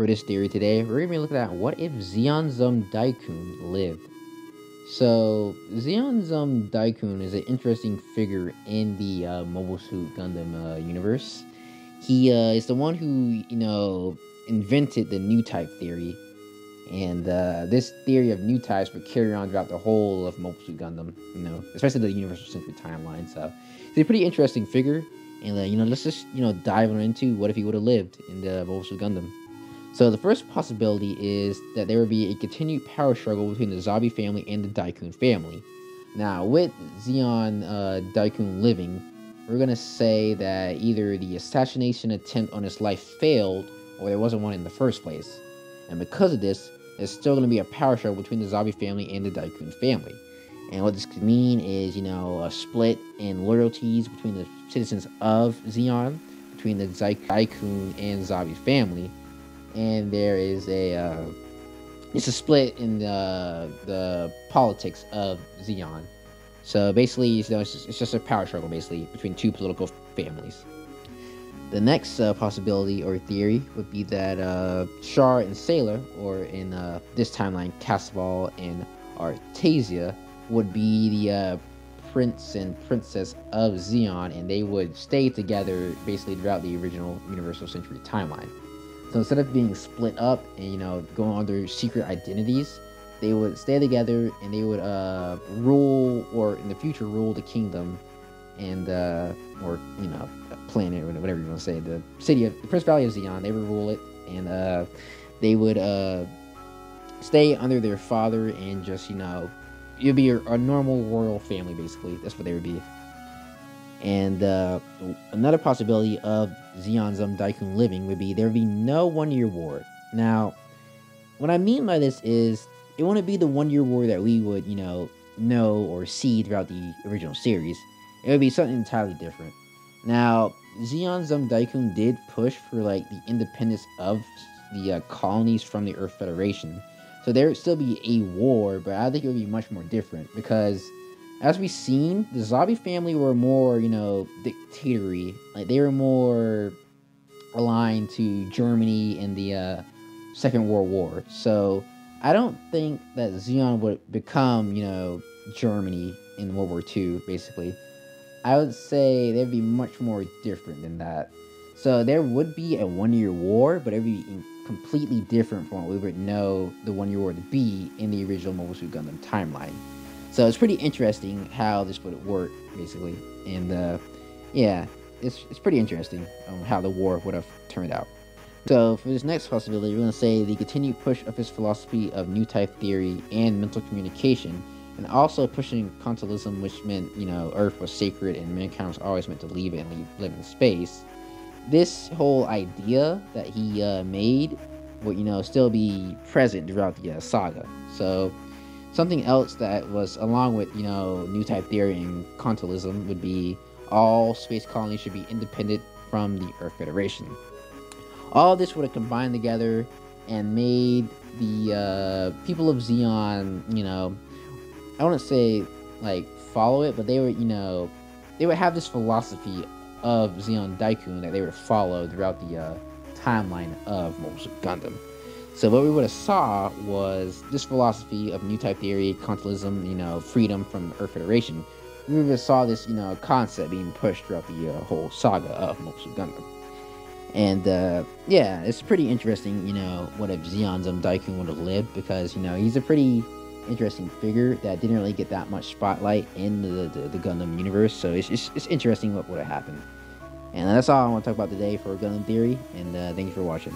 for this theory today, we're going to be looking at what if Zeon Zum Deikun lived. So, Zeon Zum Deikun is an interesting figure in the Mobile Suit Gundam universe. He is the one who, invented the new type theory. And this theory of new types would carry on throughout the whole of Mobile Suit Gundam, especially the Universal Century timeline. So, he's a pretty interesting figure. And, let's just, dive on into what if he would have lived in the Mobile Suit Gundam. So the first possibility is that there would be a continued power struggle between the Zabi family and the Daikun family. Now, with Zeon Daikun living, we're going to say that either the assassination attempt on his life failed, or there wasn't one in the first place. And because of this, there's still going to be a power struggle between the Zabi family and the Daikun family. And what this could mean is, a split in loyalties between the citizens of Zeon, between the Daikun and Zabi family. And there is it's a split in the politics of Zeon. So basically, it's just a power struggle, basically, between two political families. The next possibility or theory would be that Char and Sailor, or in this timeline, Casval and Artasia, would be the prince and princess of Zeon, and they would stay together basically throughout the original Universal Century timeline. So instead of being split up and, going under secret identities, they would stay together and they would rule, or in the future rule, the kingdom and, or, a planet, or whatever you want to say, the city of, the Prince Valley of Zeon. They would rule it, and they would stay under their father and just, it would be a normal royal family, basically. That's what they would be. And another possibility of Zeon Zum Deikun living would be there would be no one-year war. Now, what I mean by this is it wouldn't be the one-year war that we would, know or see throughout the original series. It would be something entirely different. Now, Zeon Zum Deikun did push for, the independence of the colonies from the Earth Federation. So there would still be a war, but I think it would be much more different because, as we've seen, the Zabi family were more, dictatorial. They were more aligned to Germany in the Second World War. So I don't think that Zeon would become, Germany in World War II, basically. I would say they'd be much more different than that. So there would be a one-year war, but it would be completely different from what we would know the one-year war to be in the original Mobile Suit Gundam timeline. So it's pretty interesting how this would work, basically. And, yeah, it's pretty interesting how the war would have turned out. So for this next possibility, we're going to say the continued push of his philosophy of new type theory and mental communication, and also pushing Continentalism, which meant, Earth was sacred and mankind was always meant to leave it and live in space. This whole idea that he made would, still be present throughout the saga. So something else that was along with, new type theory and Continentalism would be all space colonies should be independent from the Earth Federation. All this would have combined together and made the people of Zeon, I wouldn't say follow it, but they would, they would have this philosophy of Zeon Daikun that they would follow throughout the timeline of Mobile Suit Gundam. So what we would have saw was this philosophy of new type theory, Continentalism, freedom from the Earth Federation. We would have saw this, concept being pushed throughout the whole saga of Mobile Suit Gundam. And, yeah, it's pretty interesting, what if Zeon Zum Deikun would have lived, because, he's a pretty interesting figure that didn't really get that much spotlight in the Gundam universe, so it's interesting what would have happened. And that's all I want to talk about today for Gundam Theory, and thank you for watching.